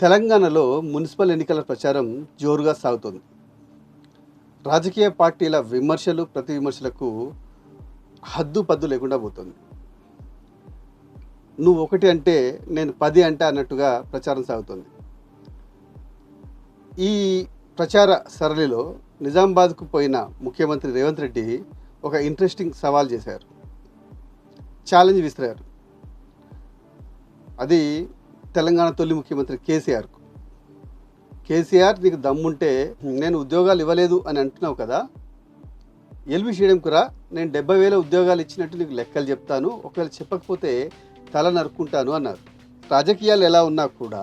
తెలంగాణలో మున్సిపల్ ఎన్నికల ప్రచారం జోరుగా సాగుతోంది. రాజకీయ పార్టీల విమర్శలు, ప్రతి విమర్శలకు హద్దు పద్దు లేకుండా పోతుంది. నువ్వు ఒకటి అంటే నేను 10 అంటే అన్నట్టుగా ప్రచారం సాగుతోంది. ఈ ప్రచార సరళిలో నిజామాబాద్కు పోయిన ముఖ్యమంత్రి రేవంత్ రెడ్డి ఒక ఇంట్రెస్టింగ్ సవాల్ చేశారు, ఛాలెంజ్ విసిరారు. అది తెలంగాణ తొలి ముఖ్యమంత్రి కేసీఆర్కు. కేసీఆర్, నీకు దమ్ముంటే నేను ఉద్యోగాలు ఇవ్వలేదు అని అంటున్నావు కదా, ఎల్బీ స్టేడియంకు రా, నేను 70,000 ఉద్యోగాలు ఇచ్చినట్టు నీకు లెక్కలు చెప్తాను, ఒకవేళ చెప్పకపోతే తల నరుక్కుంటాను అన్నారు. రాజకీయాలు ఎలా ఉన్నా కూడా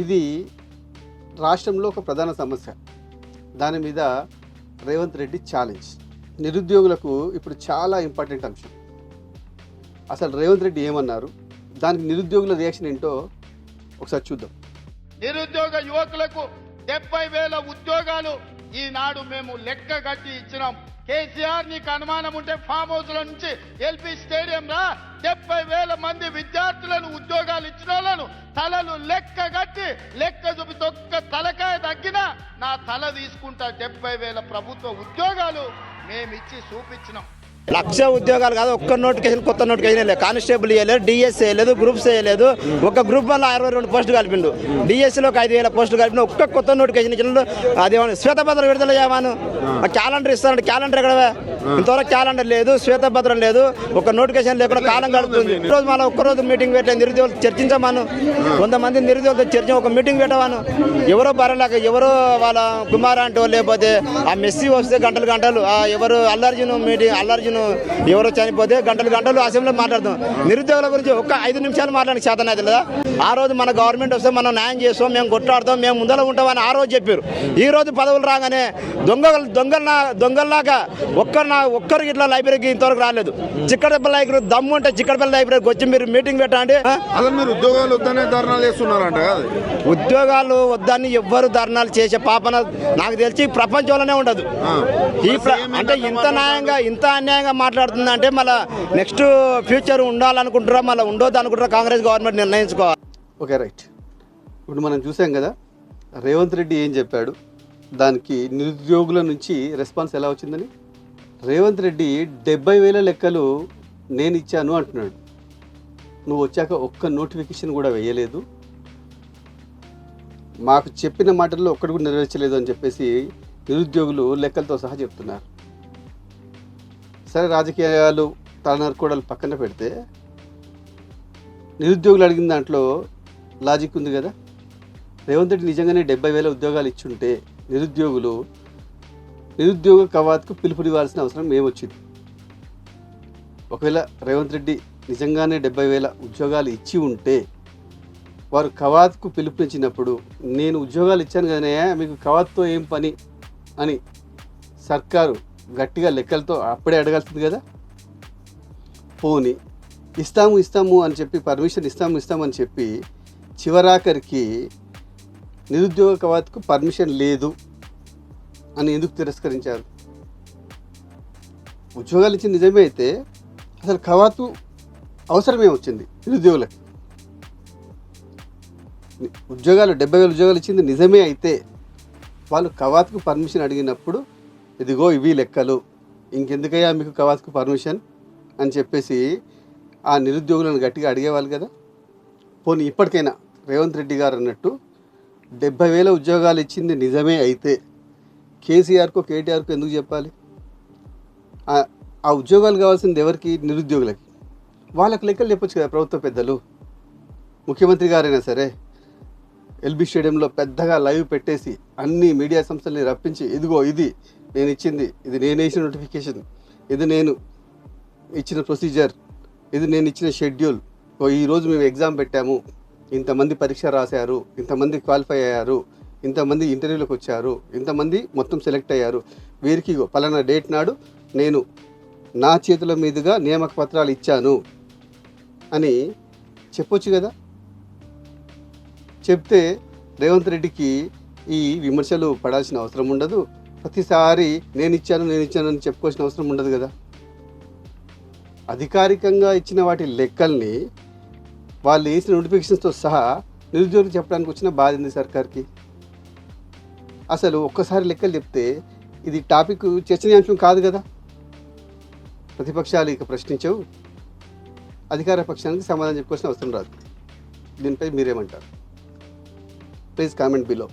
ఇది రాష్ట్రంలో ఒక ప్రధాన సమస్య. దాని మీద రేవంత్ రెడ్డి ఛాలెంజ్. నిరుద్యోగులకు ఇప్పుడు చాలా ఇంపార్టెంట్ అంశం. అసలు రేవంత్ రెడ్డి ఏమన్నారు, దానికి నిరుద్యోగుల రియాక్షన్ ఏంటో ఒకసారి చూద్దాం. నిరుద్యోగ యువకులకు 70,000 ఉద్యోగాలు ఈనాడు మేము లెక్క కట్టి ఇచ్చినాం. కేసీఆర్, నీకు అనుమానం ఉంటే ఫామ్ హౌస్ల నుంచి ఎల్పీ స్టేడియం రా, 70,000 మంది విద్యార్థులను ఉద్యోగాలు ఇచ్చిన వాళ్ళను తలలు లెక్క కట్టి లెక్క చూపి ఒక్క తలకాయ తగ్గినా నా తల తీసుకుంటా. 70,000 ప్రభుత్వ ఉద్యోగాలు మేమిచ్చి చూపించినాం. 1,00,000 ఉద్యోగాలు కాదు, ఒక్క నోటిఫికేషన్, కొత్త నోటిఫికేషన్ లేదు. కానిస్టేబుల్ వేయలేదు, డిఎస్ వేయలేదు, గ్రూప్స్ వేయలేదు. ఒక గ్రూప్ వల్ల 62 పోస్టులు కలిపిండు, డిఎస్సీలోకి 5,000 పోస్టులు కలిపిన. ఒక్క కొత్త నోటిఫికేషన్ ఇచ్చిన. అదేమన్నా శ్వేతపత్రం విడుదల చేయమాను, క్యాలెండర్ ఇస్తారంటే క్యాలెండర్ ఎక్కడ? ఇంతవరకు క్యాలెండర్ లేదు, శ్వేతపత్రం లేదు, ఒక నోటిఫికేషన్ లేకుండా కాలం గడుపుతుంది. ఈరోజు మళ్ళీ ఒక్కరోజు మీటింగ్ పెట్టే నిరుద్యోగులు చర్చించమాను, 100 మంది నిరుద్యోగులతో చర్చ ఒక మీటింగ్ పెట్టవాను. ఎవరో బరలేక ఎవరో వాళ్ళ కుమార్ అంటో, లేకపోతే ఆ మెస్సీ వస్తే గంటలు గంటలు, ఎవరు అల్లర్జున్ మీటింగ్, అల్లర్జున్ ఎవరో చనిపోతే గంటలు గంటలు అసెంబ్లీలో మాట్లాడుతాం. నిరుద్యోగుల గురించి ఒక్క 5 నిమిషాలు మాట్లాడడానికి చేతన అయితే లేదా? ఆ రోజు మన గవర్నమెంట్ వస్తే మనం న్యాయం చేస్తాం, మేము కొట్లాడతాం, మేము ముందర ఉంటామని ఆ రోజు చెప్పారు. ఈ రోజు పదవులు రాగానే దొంగల్లాగా ఒక్కరికి ఇట్లా లైబ్రరీకి ఇంతవరకు రాలేదు. చిక్కడపల్లి లైబ్రరీ దమ్ము ఉంటే చిక్కడపల్లి లైబ్రరీకి వచ్చి మీరు మీటింగ్ పెట్టండి. అసలు మీరు ఉద్యోగాలు వద్దనే ధర్నాలు చేస్తున్నారంట కదా? ఉద్యోగాలు వద్దని ఎవ్వరు ధర్నాలు చేసే పాపన నాకు తెలిసి ప్రపంచంలోనే ఉండదు. అంటే ఇంత న్యాయంగా, ఇంత అన్యాయంగా మాట్లాడుతుందంటే మళ్ళీ నెక్స్ట్ ఫ్యూచర్ ఉండాలనుకుంటారా, మళ్ళీ ఉండొద్దు అనుకుంటారా? కాంగ్రెస్ గవర్నమెంట్ నిర్ణయించుకోవాలి. Okay, right. ఇప్పుడు మనం చూసాం కదా రేవంత్ రెడ్డి ఏం చెప్పాడు, దానికి నిరుద్యోగుల నుంచి రెస్పాన్స్ ఎలా వచ్చిందని. రేవంత్ రెడ్డి 70,000 లెక్కలు నేను ఇచ్చాను అంటున్నాడు. నువ్వు వచ్చాక ఒక్క నోటిఫికేషన్ కూడా వేయలేదు, మాకు చెప్పిన మాటల్లో ఒక్కటి కూడా నెరవేర్చలేదు అని చెప్పేసి నిరుద్యోగులు లెక్కలతో సహా చెప్తున్నారు. సరే, రాజకీయాలు తలనరుకోవడాలు పక్కన పెడితే నిరుద్యోగులు అడిగిన దాంట్లో లాజిక్ ఉంది కదా. రేవంత్ రెడ్డి నిజంగానే 70,000 ఉద్యోగాలు ఇచ్చుంటే నిరుద్యోగ కవాతుకు పిలుపునివ్వాల్సిన అవసరం ఏమొచ్చింది? ఒకవేళ రేవంత్ రెడ్డి నిజంగానే 70,000 ఉద్యోగాలు ఇచ్చి ఉంటే వారు కవాతుకు పిలుపునిచ్చినప్పుడు, నేను ఉద్యోగాలు ఇచ్చాను కదనే, మీకు కవాతుతో ఏం పని అని సర్కారు గట్టిగా లెక్కలతో అప్పుడే అడగాల్సింది కదా. పోనీ ఇస్తాము అని చెప్పి, పర్మిషన్ ఇస్తామని చెప్పి చివరాఖరికి నిరుద్యోగ కవాతుకు పర్మిషన్ లేదు అని ఎందుకు తిరస్కరించారు? ఉద్యోగాలు ఇచ్చిన నిజమే అయితే అసలు కవాతు అవసరమే వచ్చింది నిరుద్యోగులకు? ఉద్యోగాలు 70,000 ఉద్యోగాలు ఇచ్చింది నిజమే అయితే వాళ్ళు కవాతుకు పర్మిషన్ అడిగినప్పుడు, ఇదిగో ఇవి లెక్కలు, ఇంకెందుకయ్యా మీకు కవాతుకు పర్మిషన్ అని చెప్పేసి ఆ నిరుద్యోగులను గట్టిగా అడిగేవాళ్ళు కదా. పోనీ ఇప్పటికైనా రేవంత్ రెడ్డి గారు అన్నట్టు 70,000 ఉద్యోగాలు ఇచ్చింది నిజమే అయితే కేసీఆర్కో కేటీఆర్కో ఎందుకు చెప్పాలి? ఆ ఉద్యోగాలు కావాల్సింది ఎవరికి? నిరుద్యోగులకి. వాళ్ళకు లెక్కలు చెప్పొచ్చు కదా ప్రభుత్వ పెద్దలు. ముఖ్యమంత్రి గారైనా సరే ఎల్బీ స్టేడియంలో పెద్దగా లైవ్ పెట్టేసి అన్ని మీడియా సంస్థల్ని రప్పించి, ఇదిగో ఇది నేను ఇచ్చింది, ఇది నేను వేసిన నోటిఫికేషన్, ఇది నేను ఇచ్చిన ప్రొసీజర్, ఇది నేను ఇచ్చిన షెడ్యూల్, ఈరోజు మేము ఎగ్జామ్ పెట్టాము, ఇంతమంది పరీక్ష రాశారు, ఇంతమంది క్వాలిఫై అయ్యారు, ఇంతమంది ఇంటర్వ్యూలకు వచ్చారు, ఇంతమంది మొత్తం సెలెక్ట్ అయ్యారు, వీరికి పలానా డేట్ నాడు నేను నా చేతుల మీదుగా నియామక పత్రాలు ఇచ్చాను అని చెప్పొచ్చు కదా. చెప్తే రేవంత్ రెడ్డికి ఈ విమర్శలు పడాల్సిన అవసరం ఉండదు. ప్రతిసారి నేను ఇచ్చాను అని చెప్పుకోవాల్సిన అవసరం ఉండదు కదా. అధికారికంగా ఇచ్చిన వాటి లెక్కల్ని వాళ్ళు వేసిన నోటిఫికేషన్స్తో సహా నిరుద్యోగులు చెప్పడానికి వచ్చిన బాధ ఉంది సర్కార్కి. అసలు ఒక్కసారి లెక్కలు చెప్తే ఇది టాపిక్ చర్చనీయాంశం కాదు కదా. ప్రతిపక్షాలు ఇక ప్రశ్నించవు, అధికార పక్షానికి సమాధానం చెప్పుకోవాల్సిన అవసరం రాదు. దీనిపై మీరేమంటారు? Please comment below.